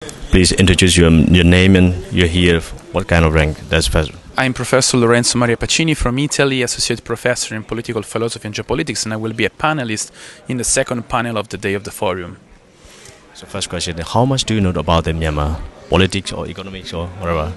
Please introduce your name and you're here. What kind of rank? That's first. I'm Professor Lorenzo Pacini from Italy, Associate Professor in Political Philosophy and Geopolitics, and I will be a panelist in the second panel of the day of the forum. So first question, how much do you know about the Myanmar? Politics or economics or whatever?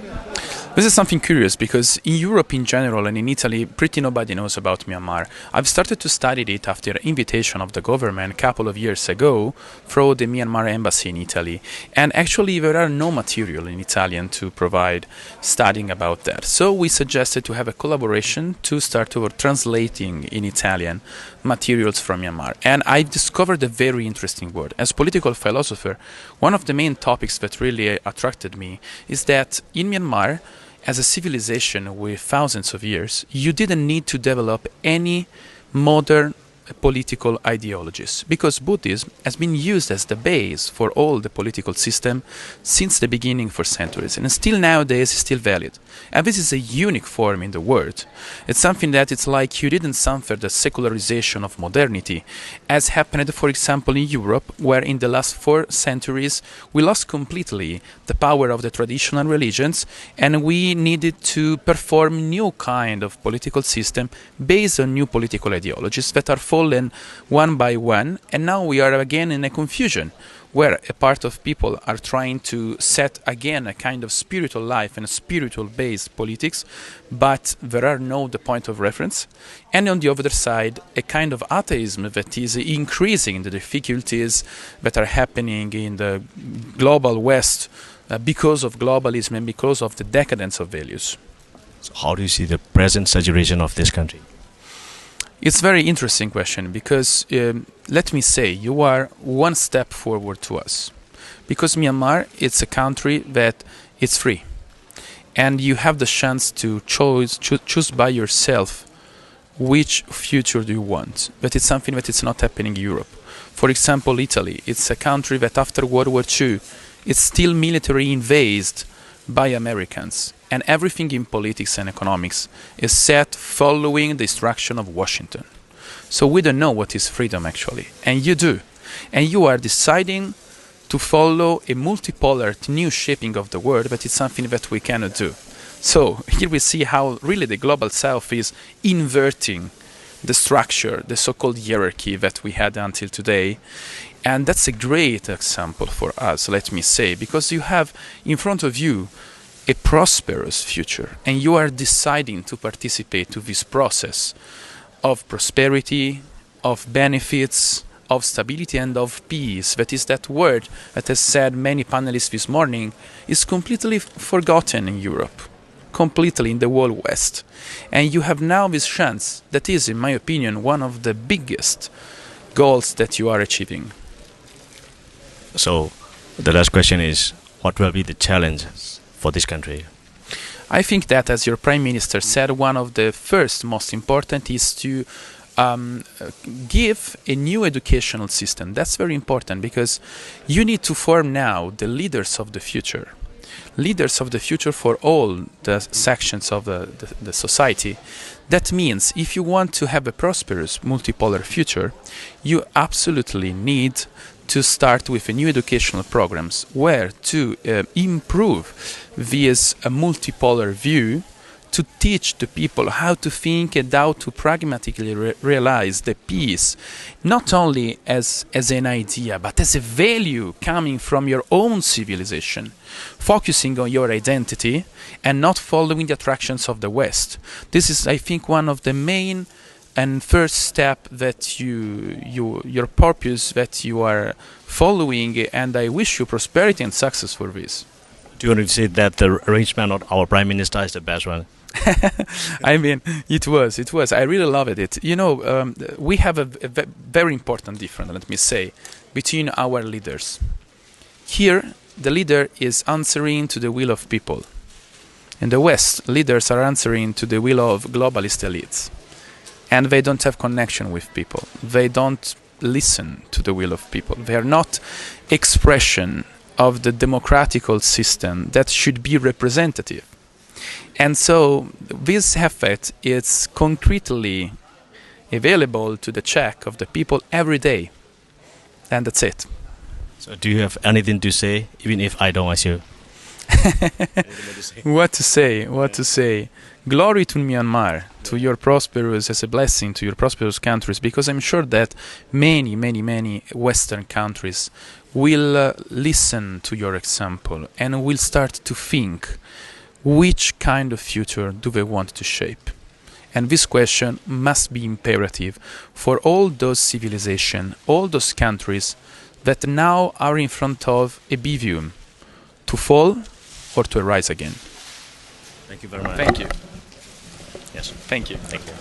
This is something curious because in Europe in general and in Italy, pretty nobody knows about Myanmar. I've started to study it after invitation of the government a couple of years ago through the Myanmar embassy in Italy. And actually there are no material in Italian to provide studying about that. So we suggested to have a collaboration to start over translating in Italian materials from Myanmar. And I discovered a very interesting word. As political philosopher, one of the main topics that really attracted me is that in Myanmar, as a civilization with thousands of years, you didn't need to develop any modern political ideologies because Buddhism has been used as the base for all the political system since the beginning for centuries, and still nowadays is still valid. And this is a unique form in the world. It's something that it's like you didn't suffer the secularization of modernity, as happened, for example, in Europe, where in the last 4 centuries we lost completely the power of the traditional religions, and we needed to perform new kind of political system based on new political ideologies that are fallen one by one, and now we are again in a confusion where a part of people are trying to set again a kind of spiritual life and a spiritual based politics, but there are no the point of reference, and on the other side a kind of atheism that is increasing the difficulties that are happening in the global west because of globalism and because of the decadence of values. So how do you see the present situation of this country? It's a very interesting question because, let me say, you are one step forward to us. Because Myanmar, it's a country that is free. And you have the chance to choose by yourself which future do you want. But it's something that is not happening in Europe. For example, Italy, it's a country that after World War II, it's still military invaded by Americans. And everything in politics and economics is set following the instruction of Washington. So we don't know what is freedom actually, and you do. And you are deciding to follow a multipolar new shaping of the world, but it's something that we cannot do. So here we see how really the global south is inverting the structure, the so-called hierarchy that we had until today. And that's a great example for us, let me say, because you have in front of you a prosperous future, and you are deciding to participate to this process of prosperity, of benefits, of stability and of peace. That is that word that has said many panelists this morning is completely forgotten in Europe, completely in the whole West. And you have now this chance that is, in my opinion, one of the biggest goals that you are achieving. So the last question is, what will be the challenges for this country? I think that, as your Prime Minister said, one of the first most important is to give a new educational system. That's very important because you need to form now the leaders of the future. Leaders of the future for all the sections of the society. That means if you want to have a prosperous multipolar future, you absolutely need to start with a new educational programs where to improve this multipolar view, to teach the people how to think and how to pragmatically realize the peace, not only as an idea, but as a value coming from your own civilization, focusing on your identity and not following the attractions of the West. This is, I think, one of the main and first step that your purpose that you are following, and I wish you prosperity and success for this. Do you want to say that the arrangement of our Prime Minister is the best one? I mean, it was. I really loved it. You know, we have a very important difference, let me say, between our leaders. Here, the leader is answering to the will of people. In the West, leaders are answering to the will of globalist elites. And they don't have connection with people. They don't listen to the will of people. They are not expression of the democratical system that should be representative. And so this effect is concretely available to the check of the people every day. And that's it. So do you have anything to say, even if I don't ask you? What to say? What to say? Glory to Myanmar, to your prosperous, as a blessing to your prosperous countries, because I'm sure that many, many, many Western countries will listen to your example and will start to think which kind of future do they want to shape. And this question must be imperative for all those civilizations, all those countries that now are in front of a bivium, to fall or to arise again. Thank you very much. Thank you. Yes. Thank you. Thank you.